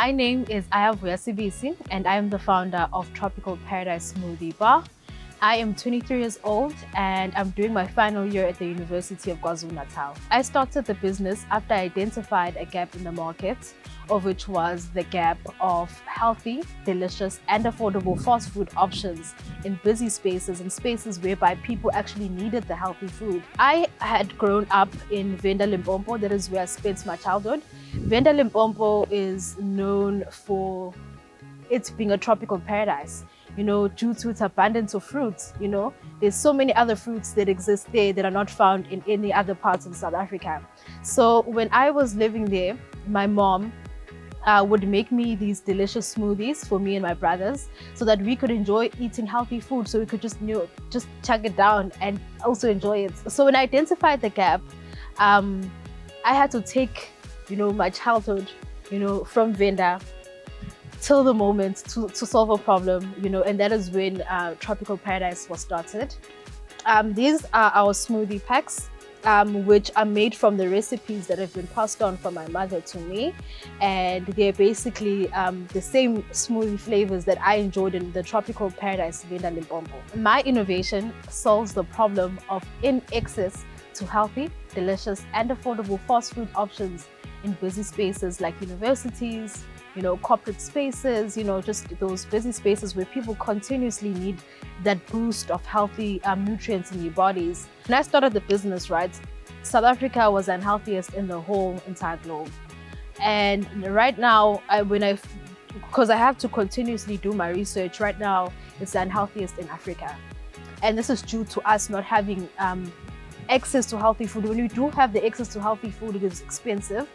My name is Ayavuya and I am the founder of Tropical Paradise Smoothie Bar. I am 23 years old and I'm doing my final year at the University of KwaZulu-Natal. I started the business after I identified a gap in the market, of which was the gap of healthy, delicious and affordable fast food options in busy spaces and spaces whereby people actually needed the healthy food. I had grown up in Venda Lomo, that is where I spent my childhood. Venda Lomo is known for it being a tropical paradise, due to its abundance of fruits. There's so many other fruits that exist there that are not found in any other parts of South Africa. So when I was living there, my mom would make me these delicious smoothies for me and my brothers so that we could enjoy eating healthy food, so we could just chug it down and also enjoy it. So when I identified the gap, I had to take my childhood from Venda till the moment to solve a problem, and that is when Tropical Paradise was started. These are our smoothie packs, which are made from the recipes that have been passed on from my mother to me, and they're basically the same smoothie flavors that I enjoyed in the Tropical Paradise Venda Lomo. My innovation solves the problem of inaccess to healthy, delicious and affordable fast food options in busy spaces like universities, corporate spaces, just those busy spaces where people continuously need that boost of healthy nutrients in their bodies. When I started the business, South Africa was the unhealthiest in the whole entire globe. And right now, because I have to continuously do my research, right now it's the unhealthiest in Africa. And this is due to us not having access to healthy food. When we do have the access to healthy food, it is expensive.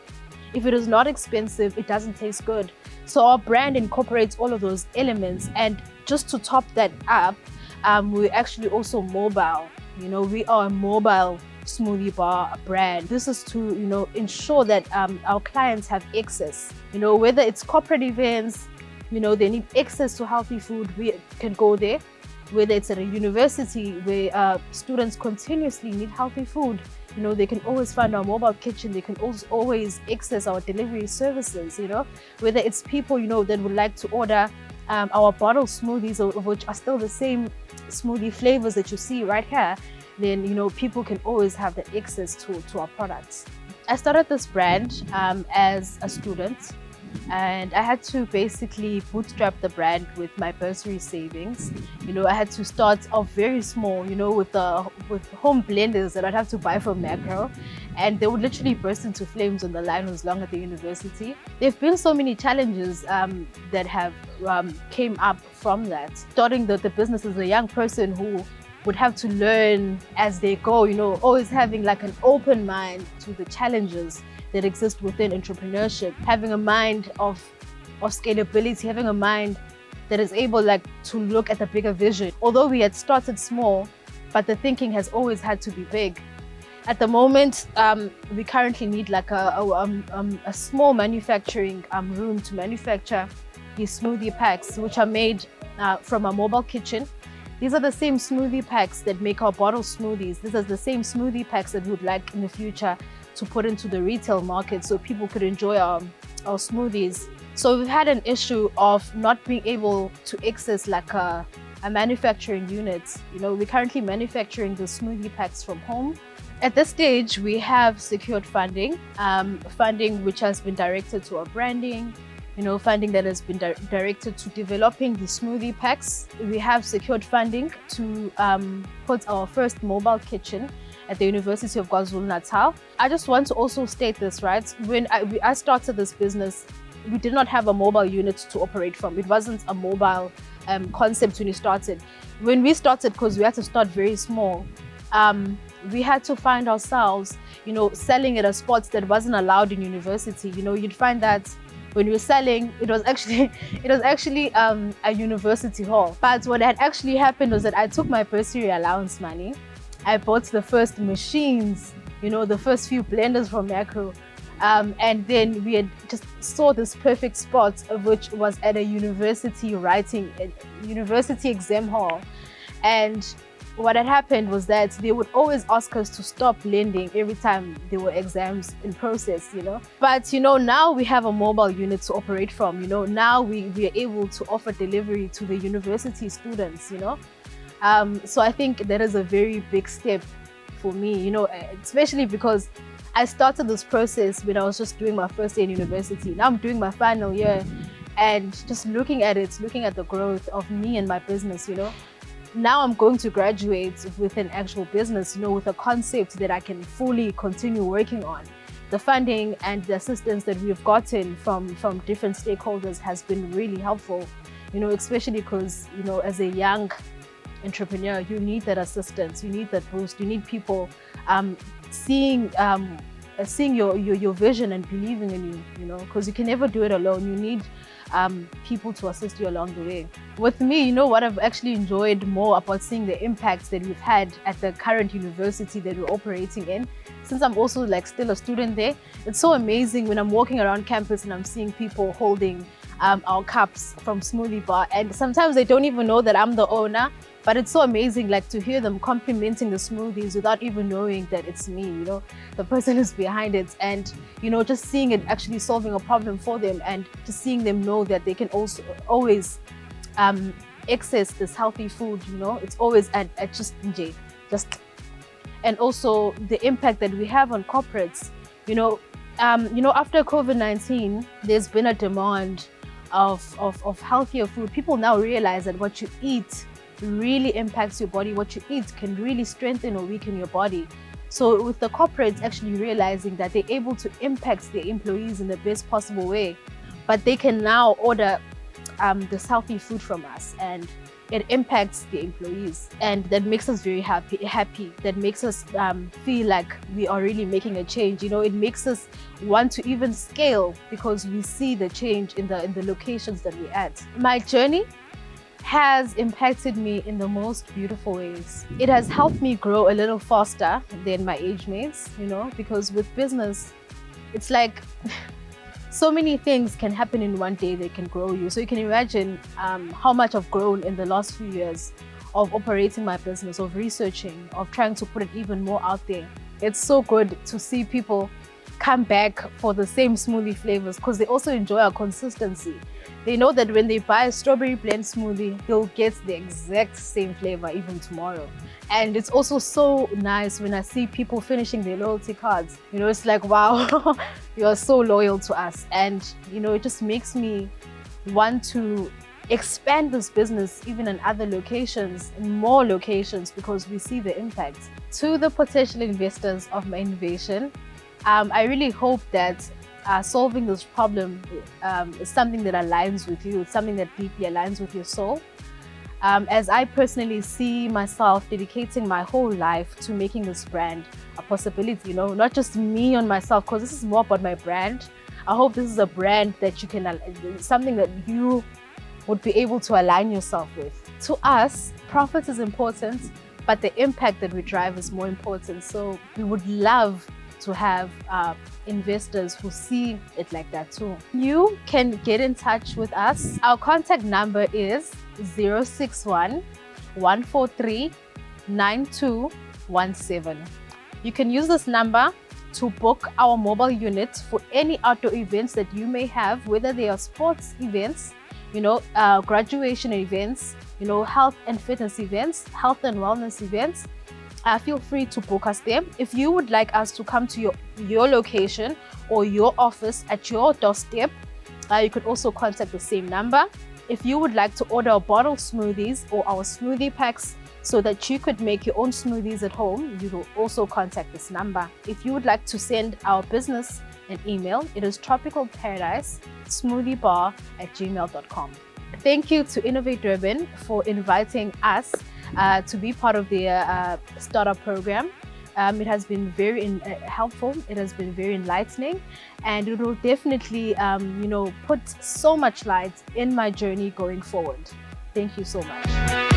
If it is not expensive, it doesn't taste good. So our brand incorporates all of those elements. And just to top that up, we're actually also mobile. We are a mobile smoothie bar brand. This is to, ensure that our clients have access. Whether it's corporate events, they need access to healthy food, we can go there. Whether it's at a university where students continuously need healthy food, they can always find our mobile kitchen. They can always access our delivery services, whether it's people, that would like to order our bottled smoothies, of which are still the same smoothie flavors that you see right here, then, people can always have the access to our products. I started this brand as a student, and I had to basically bootstrap the brand with my bursary savings. I had to start off very small, with home blenders that I'd have to buy from Macro, and they would literally burst into flames when the line was long at the university. There've been so many challenges that have came up from that. Starting the business as a young person who would have to learn as they go, always having like an open mind to the challenges that exist within entrepreneurship, having a mind of scalability, having a mind that is able to look at the bigger vision. Although we had started small, but the thinking has always had to be big. At the moment, we currently need a small manufacturing room to manufacture these smoothie packs, which are made from a mobile kitchen. These are the same smoothie packs that make our bottled smoothies. These are the same smoothie packs that we would like in the future to put into the retail market so people could enjoy our smoothies. So we've had an issue of not being able to access a manufacturing unit. We're currently manufacturing the smoothie packs from home. At this stage, we have secured funding, funding which has been directed to our branding, funding that has been directed to developing the smoothie packs. We have secured funding to put our first mobile kitchen at the University of KwaZulu-Natal. I just want to also state this, when I started this business, we did not have a mobile unit to operate from. It wasn't a mobile concept when we started. When we started, because we had to start very small, we had to find ourselves, selling at a spot that wasn't allowed in university. You'd find that when we were selling, it was actually a university hall. But what had actually happened was that I took my bursary allowance money. I bought the first machines, the first few blenders from Macro. And then we had just saw this perfect spot, of which was at a university exam hall. And what had happened was that they would always ask us to stop lending every time there were exams in process, But, now we have a mobile unit to operate from, Now we are able to offer delivery to the university students, So I think that is a very big step for me, especially because I started this process when I was just doing my first year in university. Now I'm doing my final year and just looking at the growth of me and my business, Now I'm going to graduate with an actual business, with a concept that I can fully continue working on. The funding and the assistance that we've gotten from different stakeholders has been really helpful, especially because, as a young entrepreneur, you need that assistance, you need that boost, you need people seeing your vision and believing in you, because you can never do it alone. You need people to assist you along the way. With me, what I've actually enjoyed more about seeing the impacts that we've had at the current university that we're operating in, since I'm also still a student there, it's so amazing when I'm walking around campus and I'm seeing people holding our cups from Smoothie Bar, and sometimes they don't even know that I'm the owner. But it's so amazing to hear them complimenting the smoothies without even knowing that it's me, the person who's behind it. And, just seeing it actually solving a problem for them, and just seeing them know that they can also always access this healthy food, it's always at just. And also the impact that we have on corporates, after COVID-19, there's been a demand of healthier food. People now realize that what you eat really impacts your body. What you eat can really strengthen or weaken your body. So with the corporates actually realizing that they're able to impact their employees in the best possible way, but they can now order this healthy food from us, and it impacts the employees, and that makes us very happy. That makes us feel like we are really making a change. It makes us want to even scale because we see the change in the locations that we're at. My journey has impacted me in the most beautiful ways. It has helped me grow a little faster than my age mates, because with business, it's like so many things can happen in one day that can grow you. So you can imagine how much I've grown in the last few years of operating my business, of researching, of trying to put it even more out there. It's so good to see people come back for the same smoothie flavors because they also enjoy our consistency. They know that when they buy a strawberry blend smoothie, they'll get the exact same flavor even tomorrow. And it's also so nice when I see people finishing their loyalty cards. It's like, wow, you're so loyal to us. And, it just makes me want to expand this business even in other locations, in more locations, because we see the impact. To the potential investors of my innovation, I really hope that solving this problem is something that aligns with you. It's something that deeply aligns with your soul. As I personally see myself dedicating my whole life to making this brand a possibility, not just me on myself, because this is more about my brand. I hope this is a brand that you can, something that you would be able to align yourself with. To us, profit is important, but the impact that we drive is more important. So we would love to have investors who see it like that too. You can get in touch with us. Our contact number is 061 143 9217. You can use this number to book our mobile units for any outdoor events that you may have, whether they are sports events, graduation events, health and fitness events, health and wellness events. Feel free to book us there. If you would like us to come to your location or your office at your doorstep, you could also contact the same number. If you would like to order our bottled smoothies or our smoothie packs so that you could make your own smoothies at home, you will also contact this number. If you would like to send our business an email, it is Tropical Paradise Smoothie Bar @gmail.com. Thank you to Innovate Durban for inviting us to be part of their startup program. It has been very helpful. It has been very enlightening, and it will definitely, put so much light in my journey going forward. Thank you so much.